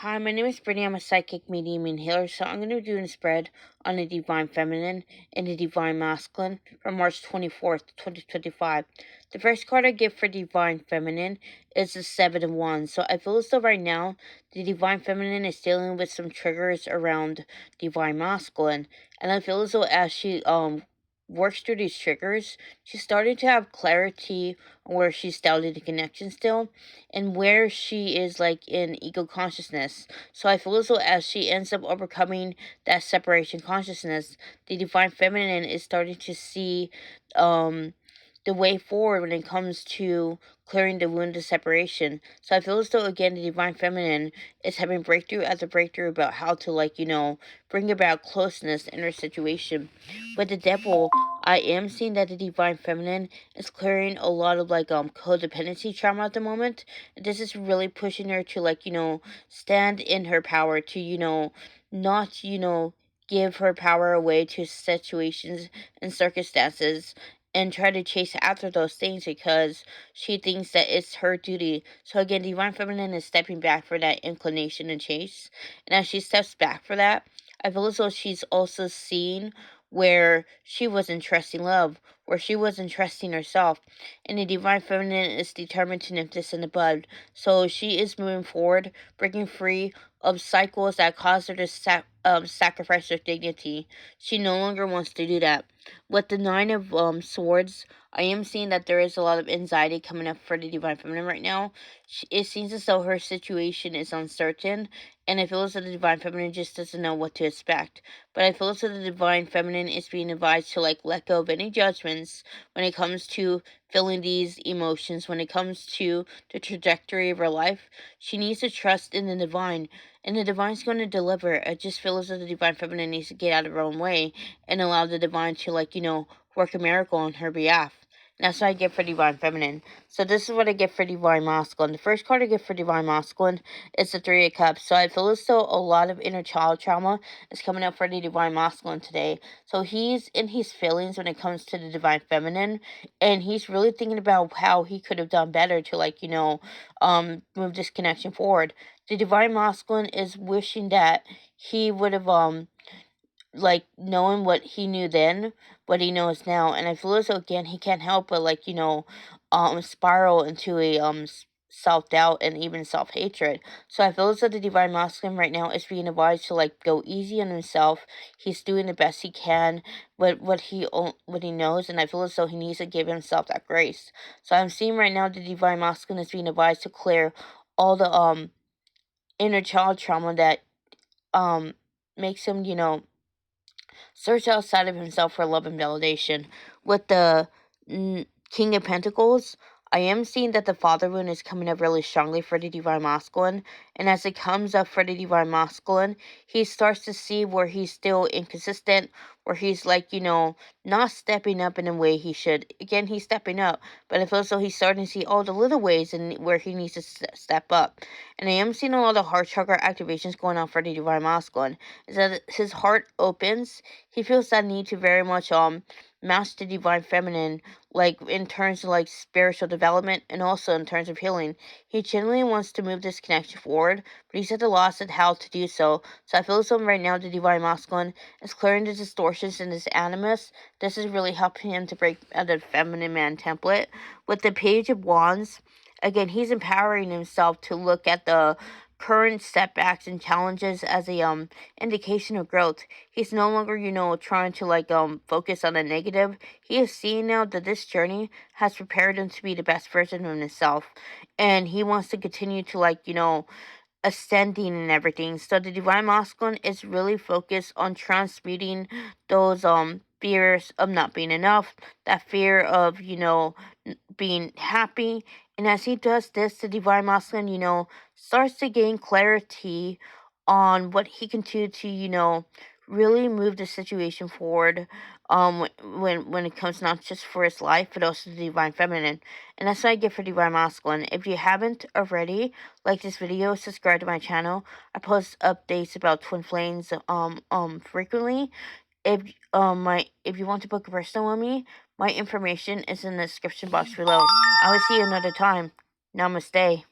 Hi, my name is Brittany. I'm a psychic medium and healer, so I'm going to be doing a spread on the Divine Feminine and the Divine Masculine from March 24th, 2025. The first card I get for Divine Feminine is the Seven of Wands. So I feel as though right now, the Divine Feminine is dealing with some triggers around Divine Masculine. And I feel as though as she works through these triggers, she's starting to have clarity on where she's doubted the connection still and where she is like in ego consciousness. So I feel as though as she ends up overcoming that separation consciousness, the Divine Feminine is starting to see the way forward when it comes to clearing the wound of separation. So I feel as though again the Divine Feminine is having breakthrough after breakthrough about how to bring about closeness in her situation. With the Devil, I am seeing that the Divine Feminine is clearing a lot of codependency trauma at the moment. This is really pushing her to stand in her power, to not give her power away to situations and circumstances and try to chase after those things because she thinks that it's her duty. So again, Divine Feminine is stepping back for that inclination and chase. And as she steps back for that, I feel as though she's also seen where she wasn't trusting love, where she wasn't trusting herself. And the Divine Feminine is determined to nip this in the bud. So she is moving forward, breaking free of cycles that caused her to sacrifice her dignity. She no longer wants to do that. With the Nine of Swords, I am seeing that there is a lot of anxiety coming up for the Divine Feminine right now. It seems as though her situation is uncertain, and I feel as though the Divine Feminine just doesn't know what to expect. But I feel as though the Divine Feminine is being advised to let go of any judgments when it comes to feeling these emotions, when it comes to the trajectory of her life. She needs to trust in the Divine, and the Divine's going to deliver. I just feel as though the Divine Feminine needs to get out of her own way and allow the Divine to work a miracle on her behalf. And that's what I get for Divine Feminine. So this is what I get for Divine Masculine. The first card I get for Divine Masculine is the Three of Cups. So I feel as though a lot of inner child trauma is coming up for the Divine Masculine today. So he's in his feelings when it comes to the Divine Feminine, and he's really thinking about how he could have done better to move this connection forward. The Divine Masculine is wishing that he would have knowing what he knew then, what he knows now. And I feel as though again he can't help but spiral into a self-doubt and even self-hatred. So I feel as though the Divine Masculine right now is being advised to go easy on himself. He's doing the best he can with what he knows, and I feel as though he needs to give himself that grace. So I'm seeing right now the Divine Masculine is being advised to clear all the inner child trauma that makes him search outside of himself for love and validation. With the King of Pentacles, I am seeing that the Father wound is coming up really strongly for the Divine Masculine. And as it comes up for the Divine Masculine, he starts to see where he's still inconsistent, where he's not stepping up in a way he should. Again, he's stepping up, but it feels so he's starting to see all the little ways and where he needs to step up. And I am seeing a lot of heart chakra activations going on for the Divine Masculine. Is that his heart opens, he feels that need to very much match the Divine Feminine, in terms of spiritual development and also in terms of healing. He genuinely wants to move this connection forward, but he's at a loss at how to do so. So I feel as though right now the Divine Masculine is clearing the distortions in his animus. This is really helping him to break out of the feminine man template. With the Page of Wands, again, he's empowering himself to look at the current setbacks and challenges as a indication of growth. He's no longer trying to focus on the negative. He is seeing now that this journey has prepared him to be the best version of himself, and he wants to continue to ascending and everything. So the Divine Masculine is really focused on transmuting those fears of not being enough, that fear of being happy. And as he does this, the Divine Masculine starts to gain clarity on what he can do to really move the situation forward, when it comes not just for his life but also the Divine Feminine. And that's what I get for Divine Masculine. If you haven't already, like this video, subscribe to my channel. I post updates about twin flames frequently. If you want to book a personal with me, my information is in the description box below. I will see you another time. Namaste.